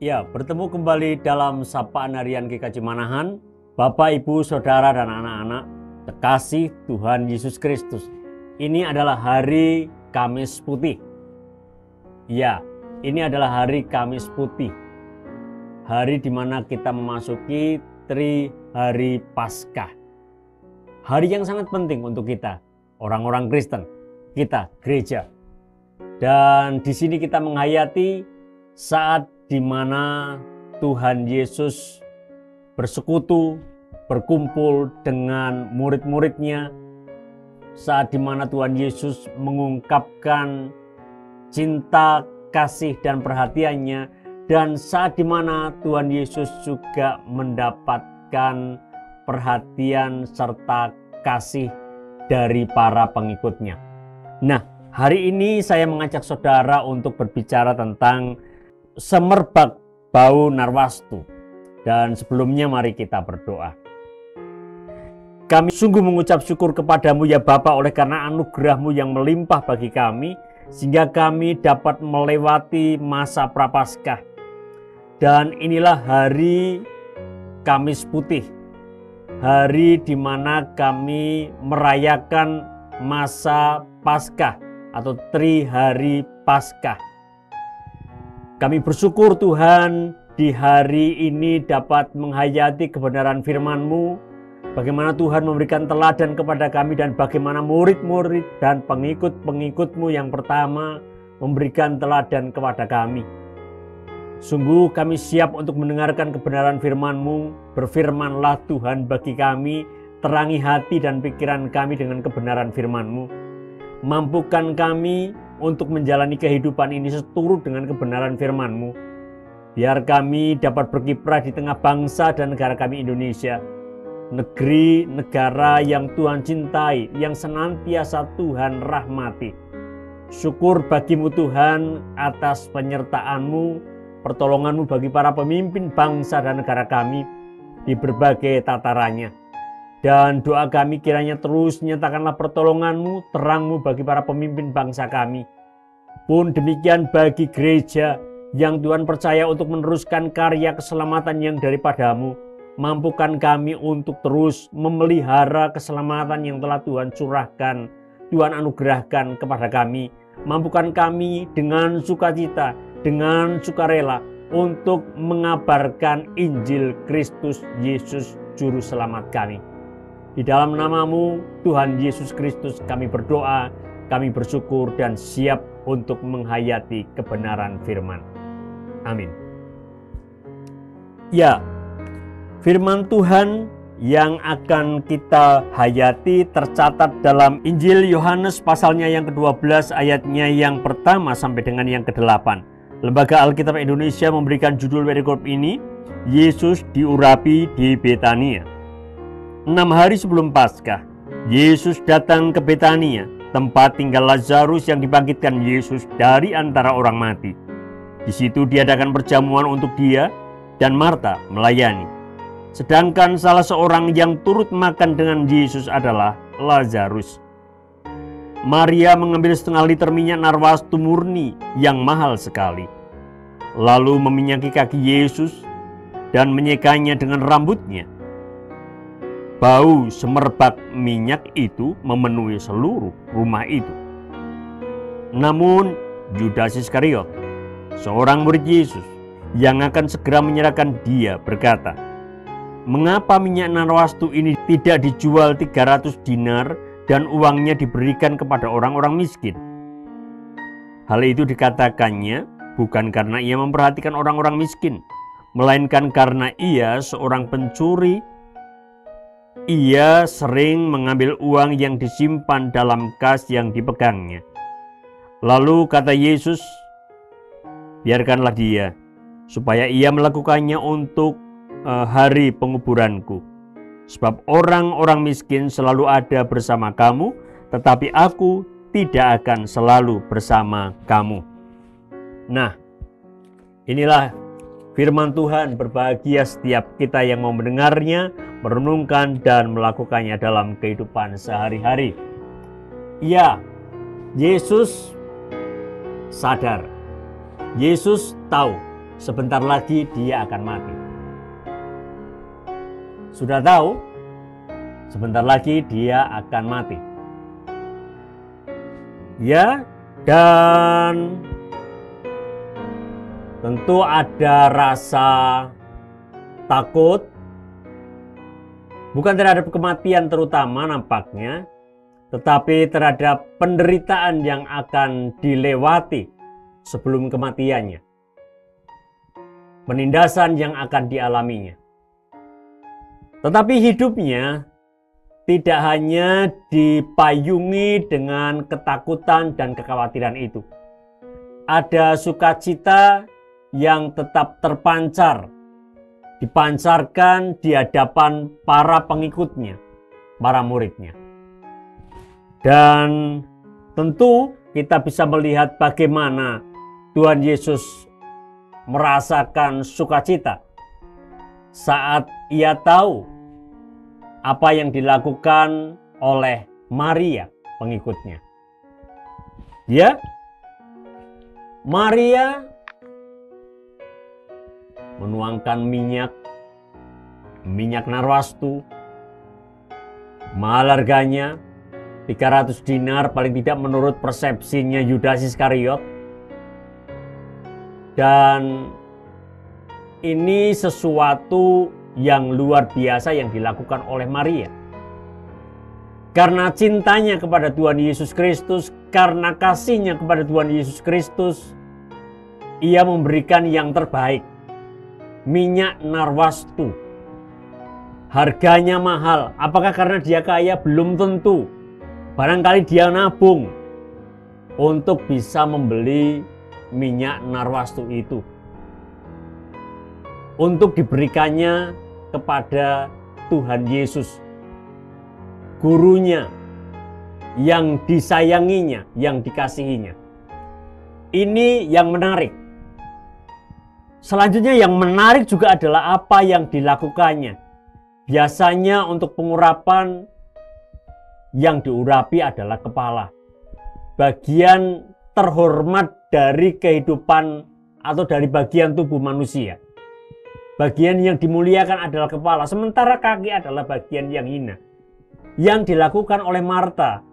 Ya, bertemu kembali dalam Sapaan Harian GKJ Manahan, Bapak, Ibu, Saudara, dan anak-anak terkasih Tuhan Yesus Kristus. Ini adalah hari Kamis Putih. Ya, ini adalah hari Kamis Putih. Hari di mana kita memasuki Hari Paskah. Hari yang sangat penting untuk kita, orang-orang Kristen, kita gereja. Dan di sini kita menghayati saat di mana Tuhan Yesus bersekutu, berkumpul dengan murid-muridnya, saat di mana Tuhan Yesus mengungkapkan cinta, kasih, dan perhatiannya, dan saat di mana Tuhan Yesus juga mendapatkan perhatian serta kasih dari para pengikutnya. Nah, hari ini saya mengajak saudara untuk berbicara tentang semerbak bau narwastu. Dan sebelumnya mari kita berdoa. Kami sungguh mengucap syukur kepadamu ya Bapa, oleh karena anugerah-Mu yang melimpah bagi kami, sehingga kami dapat melewati masa Prapaskah. Dan inilah hari Kamis Putih, hari di mana kami merayakan masa Paskah atau Hari Paskah. Kami bersyukur Tuhan di hari ini dapat menghayati kebenaran firman-Mu, bagaimana Tuhan memberikan teladan kepada kami dan bagaimana murid-murid dan pengikut-pengikut-Mu yang pertama memberikan teladan kepada kami. Sungguh kami siap untuk mendengarkan kebenaran firman-Mu. Berfirmanlah Tuhan bagi kami, terangi hati dan pikiran kami dengan kebenaran firman-Mu. Mampukan kami untuk menjalani kehidupan ini seturut dengan kebenaran firman-Mu. Biar kami dapat berkiprah di tengah bangsa dan negara kami Indonesia, negeri negara yang Tuhan cintai, yang senantiasa Tuhan rahmati. Syukur bagimu Tuhan atas penyertaan-Mu, pertolongan-Mu bagi para pemimpin bangsa dan negara kami di berbagai tatarannya. Dan doa kami kiranya terus nyatakanlah pertolongan-Mu, terang-Mu bagi para pemimpin bangsa kami. Pun demikian bagi gereja yang Tuhan percaya untuk meneruskan karya keselamatan yang daripada-Mu. Mampukan kami untuk terus memelihara keselamatan yang telah Tuhan curahkan, Tuhan anugerahkan kepada kami. Mampukan kami dengan sukacita, dengan sukarela untuk mengabarkan Injil Kristus Yesus Juru Selamat kami. Di dalam nama-Mu, Tuhan Yesus Kristus, kami berdoa, kami bersyukur dan siap untuk menghayati kebenaran firman. Amin. Ya, firman Tuhan yang akan kita hayati tercatat dalam Injil Yohanes pasalnya yang ke-12 ayatnya yang pertama sampai dengan yang ke-8. Lembaga Alkitab Indonesia memberikan judul perikop ini, Yesus diurapi di Betania. 6 hari sebelum Paskah, Yesus datang ke Betania, tempat tinggal Lazarus yang dibangkitkan Yesus dari antara orang mati. Di situ diadakan perjamuan untuk dia dan Marta melayani. Sedangkan salah seorang yang turut makan dengan Yesus adalah Lazarus. Maria mengambil setengah liter minyak narwastu murni yang mahal sekali, lalu meminyaki kaki Yesus dan menyekanya dengan rambutnya. Bau semerbak minyak itu memenuhi seluruh rumah itu. Namun Yudas Iskariot, seorang murid Yesus yang akan segera menyerahkan dia, berkata, "Mengapa minyak narwastu ini tidak dijual 300 dinar dan uangnya diberikan kepada orang-orang miskin?" Hal itu dikatakannya bukan karena ia memperhatikan orang-orang miskin, melainkan karena ia seorang pencuri. Ia sering mengambil uang yang disimpan dalam kas yang dipegangnya. Lalu kata Yesus, "Biarkanlah dia, supaya ia melakukannya untuk hari penguburanku. Sebab orang-orang miskin selalu ada bersama kamu, tetapi aku tidak akan selalu bersama kamu." Nah, inilah firman Tuhan. Berbahagia setiap kita yang mau mendengarnya, merenungkan dan melakukannya dalam kehidupan sehari-hari. Ya, Yesus sadar. Yesus tahu sebentar lagi dia akan mati. Sudah tahu, sebentar lagi dia akan mati. Ya, dan tentu ada rasa takut, bukan terhadap kematian terutama nampaknya, tetapi terhadap penderitaan yang akan dilewati sebelum kematiannya, penindasan yang akan dialaminya. Tetapi hidupnya tidak hanya dipayungi dengan ketakutan dan kekhawatiran itu. Ada sukacita yang tetap terpancar, dipancarkan di hadapan para pengikutnya, para muridnya. Dan tentu kita bisa melihat bagaimana Tuhan Yesus merasakan sukacita saat ia tahu apa yang dilakukan oleh Maria, pengikutnya. Ya, Maria menuangkan minyak narwastu, mahal harganya 300 dinar paling tidak menurut persepsinya Yudas Iskariot. Dan ini sesuatu yang luar biasa yang dilakukan oleh Maria. Karena cintanya kepada Tuhan Yesus Kristus, karena kasihnya kepada Tuhan Yesus Kristus, ia memberikan yang terbaik. Minyak narwastu. Harganya mahal. Apakah karena dia kaya? Belum tentu. Barangkali dia nabung untuk bisa membeli minyak narwastu itu, untuk diberikannya kepada Tuhan Yesus, gurunya yang disayanginya, yang dikasihinya. Ini yang menarik. Selanjutnya yang menarik juga adalah apa yang dilakukannya. Biasanya untuk pengurapan yang diurapi adalah kepala, bagian terhormat dari kehidupan atau dari bagian tubuh manusia. Bagian yang dimuliakan adalah kepala, sementara kaki adalah bagian yang hina. Yang dilakukan oleh Marta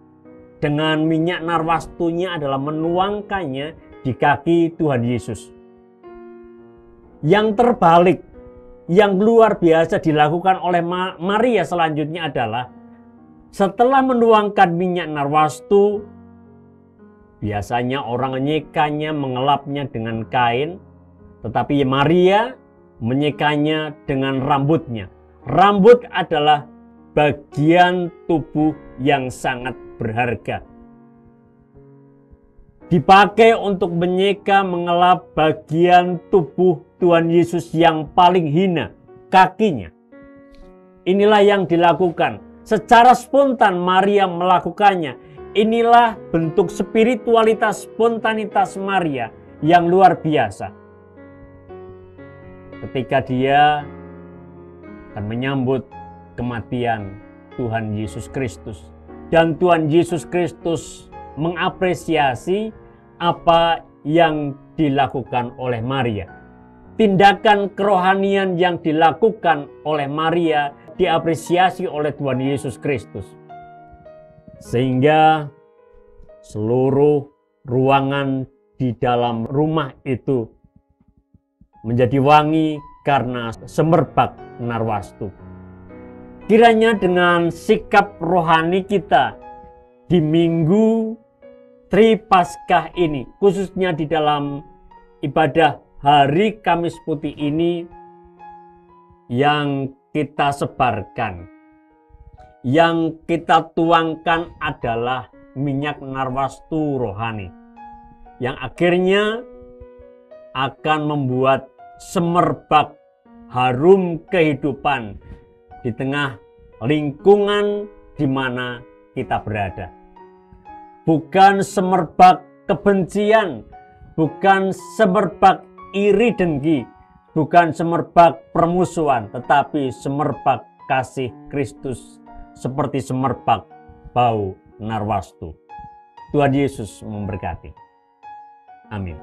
dengan minyak narwastunya adalah menuangkannya di kaki Tuhan Yesus. Yang terbalik, yang luar biasa dilakukan oleh Maria selanjutnya adalah setelah menuangkan minyak narwastu, biasanya orang menyekanya, mengelapnya dengan kain, tetapi Maria menyekanya dengan rambutnya. Rambut adalah bagian tubuh yang sangat berharga. Dipakai untuk menyeka, mengelap bagian tubuh Tuhan Yesus yang paling hina, kakinya. Inilah yang dilakukan. Secara spontan Maria melakukannya. Inilah bentuk spiritualitas, spontanitas Maria yang luar biasa. Ketika dia akan menyambut kematian Tuhan Yesus Kristus. Dan Tuhan Yesus Kristus mengapresiasi apa yang dilakukan oleh Maria. Tindakan kerohanian yang dilakukan oleh Maria diapresiasi oleh Tuhan Yesus Kristus. Sehingga seluruh ruangan di dalam rumah itu menjadi wangi karena semerbak narwastu. Kiranya dengan sikap rohani kita di Minggu Tripaskah ini, khususnya di dalam ibadah Hari Kamis Putih ini, yang kita sebarkan, yang kita tuangkan adalah minyak narwastu rohani, yang akhirnya akan membuat semerbak harum kehidupan di tengah lingkungan di mana kita berada. Bukan semerbak kebencian, bukan semerbak iri dengki, bukan semerbak permusuhan, tetapi semerbak kasih Kristus seperti semerbak bau narwastu. Tuhan Yesus memberkati. Amin.